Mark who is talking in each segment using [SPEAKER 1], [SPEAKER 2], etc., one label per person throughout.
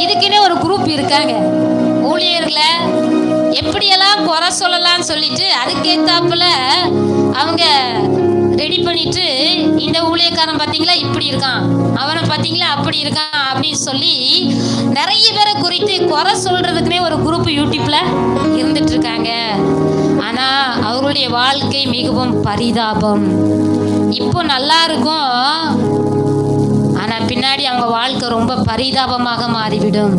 [SPEAKER 1] இதுக்குன்னே ஒரு குரூப் இருக்காங்க. ஊழியர்களை எப்படியெல்லாம் குறை சொல்லலாம்னு சொல்லிட்டு அதுக்கேத்தாப்புல அவங்க ரெடி பண்ணிட்டு, இந்த ஊழியக்காரன் பார்த்தீங்களா இப்படி இருக்கான், அவனை பார்த்தீங்களா அப்படி இருக்கான் அப்படின்னு சொல்லி நிறைய பேரை குறித்து குறை சொல்றதுக்குன்னே ஒரு குரூப் யூடியூப்ல இருந்துட்டு இருக்காங்க. ஆனா அவர்களுடைய வாழ்க்கை மிகவும் பரிதாபம். இப்போ நல்லா இருக்கும், ஆனா பின்னாடி அவங்க வாழ்க்கை ரொம்ப பரிதாபமாக மாறிவிடும்.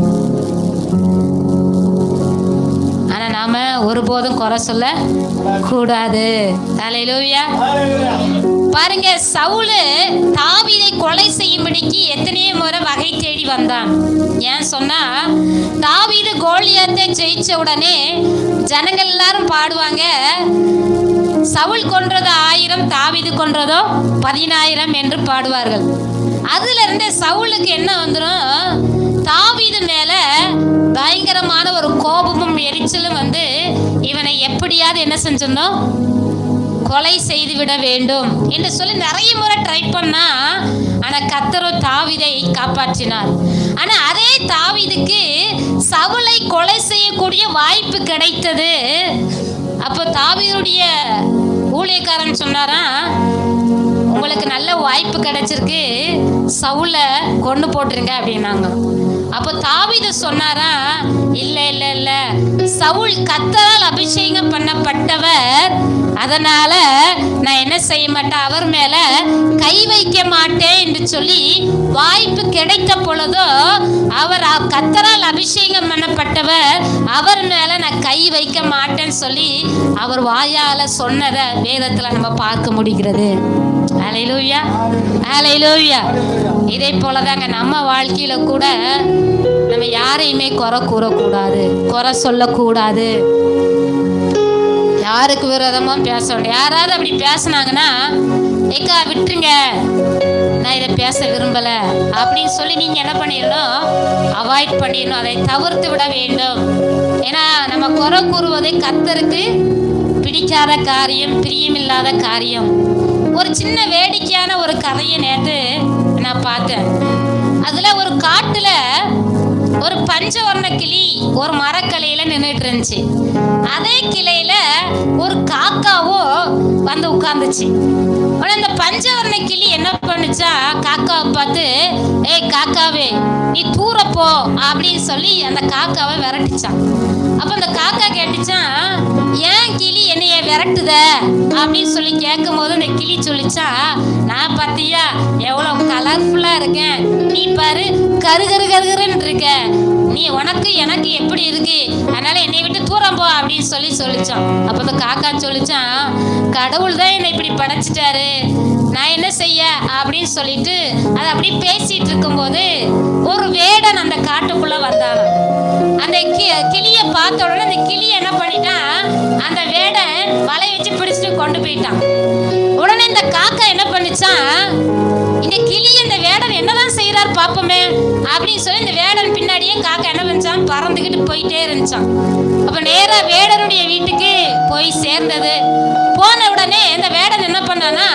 [SPEAKER 1] ஆனா நாம ஒருபோதும் குறை சொல்ல கூடாது. அல்லேலூயா. பாருங்க, சவுல் தாவீதை கொலை செய்யும்படிக்கு எத்தனையோ முறை வகை தேடி வந்தான். ஏன் சொன்னா, தாவீது கோலியாத்தை ஜெயிச்ச உடனே ஜனங்கள் எல்லாரும் பாடுவாங்க, சவுல் கொன்றது 1000, தாவீது கொன்றதோ 10000 என்று பாடுவார்கள். அதுல இருந்து சவுலுக்கு என்ன வந்துடும், தாவீது மேல பயங்கரமான ஒரு கோபமும் எரிச்சலும் வந்து இவனை எப்படியாவது என்ன செஞ்சிடணும், கொலை செய்து விட வேண்டும் என்று சொல்லி நிறைய முறை ட்ரை பண்ணா. ஆனா கர்த்தர் தாவீதை காப்பாற்றினார். ஆனா அதே தாவீதுக்கு சவுலை கொலை செய்யக்கூடிய வாய்ப்பு கிடைத்தது. அப்போ தாவீதுடைய ஊழியக்காரன் சொன்னாரா, உங்களுக்கு நல்ல வாய்ப்பு கிடைச்சிருக்கு, சவுலை கொண்டு போட்டுருங்க அப்படின்னாங்க. அப்போ தாவீது சொன்னாரா, இல்ல இல்ல இல்ல, சவுல் கர்த்தரால் அபிஷேகம் பண்ணப்பட்டவர், அதனால நான் என்ன செய்ய மாட்டேன், அவர் மேல கை வைக்க மாட்டேன் என்று சொல்லி வாய்ப்பு கிடைத்த பொழுதோ, அவர் கர்த்தரால் அபிஷேகம் பண்ணப்பட்டவர், அவர் மேல நான் கை வைக்க மாட்டேன்னு சொல்லி அவர் வாயால சொன்னதை வேதத்துல நம்ம பார்க்க முடிகிறது. அல்லேலூயா, அல்லேலூயா. இதே போலதாங்க நம்ம வாழ்க்கையில கூட நம்ம யாரையுமே குறை கூறக்கூடாது, குறை சொல்லக்கூடாது, யாருக்கு விரோதமா பேசணும். யாராவது அப்படி பேசினாங்கன்னா, ஏக்கா விட்டுருங்க, நான் இதை பேச விரும்பல அப்படின்னு சொல்லி நீங்க என்ன பண்ணிடணும், அவாய்ட் பண்ணிடணும், அதை தவிர்த்து விட வேண்டும். ஏன்னா நம்ம குறை கூறுவதை கர்த்தருக்கு பிடிக்காத காரியம், பிரியமில்லாத காரியம். ஒரு சின்ன வேடிக்கையான ஒரு கதையை நேற்று நான் பார்த்தேன். அதுல ஒரு காட்டுல ஒரு பஞ்சவர்ண கிளி ஒரு மரக்கிளையில நின்றுட்டு இருந்துச்சு. அதே கிளையில ஒரு காக்காவும் வந்து உட்கார்ந்துச்சு. அந்த பஞ்சவர்ண கிளி என்ன பண்ணுச்சா, காக்காவை பார்த்து, ஏய் காக்காவே நீ தூரப்போ அப்படின்னு சொல்லி அந்த காக்காவை விரட்டுச்சான். அப்ப அந்த காக்கா கேட்டுச்சான், ஏன் கிளி என்னைய விரட்டுத அப்படின்னு சொல்லி கேட்கும் போது அந்த கிளி சொல்லிச்சா, நான் பார்த்தியா எவ்வளவு கலர்ஃபுல்லா இருக்கேன், நீ பாரு கரு கரு கருன்னு இருக்க, நீ உனக்கு எனக்கு எப்படி இருக்கு, அதனால என்னை விட்டு தூரம் போ அப்படின்னு சொல்லி சொல்லிச்சான். அப்ப அந்த காக்கா சொல்லிச்சான், கடவுள் தான் என்னை இப்படி படைச்சிட்டாரு, நான் என்ன செய்ய அப்படின்னு சொல்லிட்டு அதை அப்படி பேசிட்டு இருக்கும் போது ஒரு வேடன் அந்த காட்டுக்குள்ள வந்தான. அந்த கிளிய பார்த்த உடனே அந்த கிளி என்ன பண்ணிட்டான், அந்த வேடன் வலை வச்சு பிடிச்சிட்டு கொண்டு போயிட்டான். உடனே இந்த காக்கா என்ன பண்ணிச்சான், இந்த கிளி இந்த வேடன் என்னதான் செய்யறார் பாப்போமே அப்படின்னு சொல்லி இந்த வேடன் பின்னாடியே காக்கா என்ன பண்ணிச்சான், பறந்துகிட்டு போயிட்டே இருந்துச்சான். அப்ப நேரா வேடனுடைய வீட்டுக்கு போய் சேர்ந்தது. போன உடனே இந்த வேடன் என்ன பண்ணானா,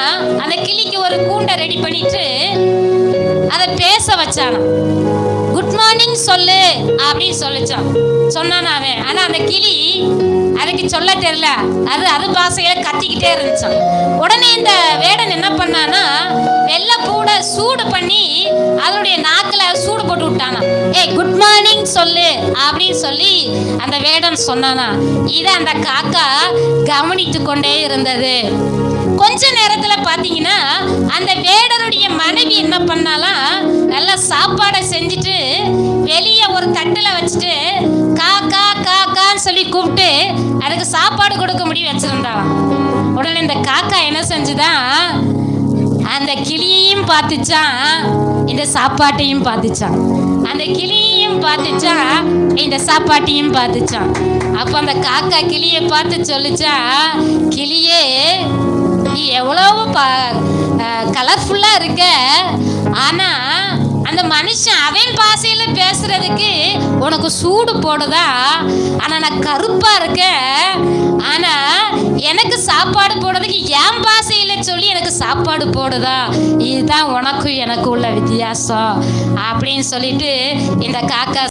[SPEAKER 1] அந்த கிளிக்கு ஒரு கூண்டை ரெடி பண்ணிட்டு அதை பேச வச்சானா. குட் மார்னிங் சொல்லு அப்படின்னு சொல்லிச்சான். சொன்னானா அவன். ஆனா அந்த கிளி அதுக்கு சொல்ல தெரியல, அது பாஷையில கத்திக்கிட்டே இருந்துச்சான். உடனே இந்த வேடன் என்ன பண்ணானா, வெள்ளை பூட சூடு பண்ணி அதனுடைய நாக்குல சூடு போட்டு விட்டானா. ஏய் குட் மார்னிங் சொல்லு அப்படின்னு சொல்லி அந்த வேடன் சொன்னானா. இதை அந்த காக்கா கவனித்து கொண்டே இருந்தது. கொஞ்ச நேரத்துல பாத்தீங்கன்னா அந்த வேடனுடைய மனைவி என்ன பண்ணாலாம், நல்லா சாப்பாடை செஞ்சுட்டு வெளியே ஒரு தட்டுல வச்சுட்டு காக்கா காக்கான்னு சொல்லி கூப்பிட்டு அதுக்கு சாப்பாடு கொடுக்க முடியும் வச்சிருந்தாலாம். உடனே இந்த காக்கா என்ன செஞ்சுதான், அந்த கிளியையும் பார்த்துச்சான், இந்த சாப்பாட்டையும் பார்த்துச்சான். அந்த கிளியையும் பார்த்துச்சான், இந்த சாப்பாட்டையும் பார்த்துச்சான். அப்ப அந்த காக்கா கிளியை பார்த்து சொல்லிச்சா, கிளியே நீ எவ்வளவு கலர்ஃபுல்லா இருக்க, ஆனா அந்த மனுஷன் அவன் பாசையில பேசுறதுக்கு உனக்கு சூடு போடுதா, ஆனா நான் கருப்பா இருக்கேன், ஆனா எனக்கு சாப்பாடு போடுறதுக்கு என் பாசையில சொல்லி எனக்கு சாப்பாடு போடுதா, இதுதான் உனக்கும் எனக்கு உள்ள வித்தியாசம் அப்படின்னு சொல்லிட்டு இந்த காக்கா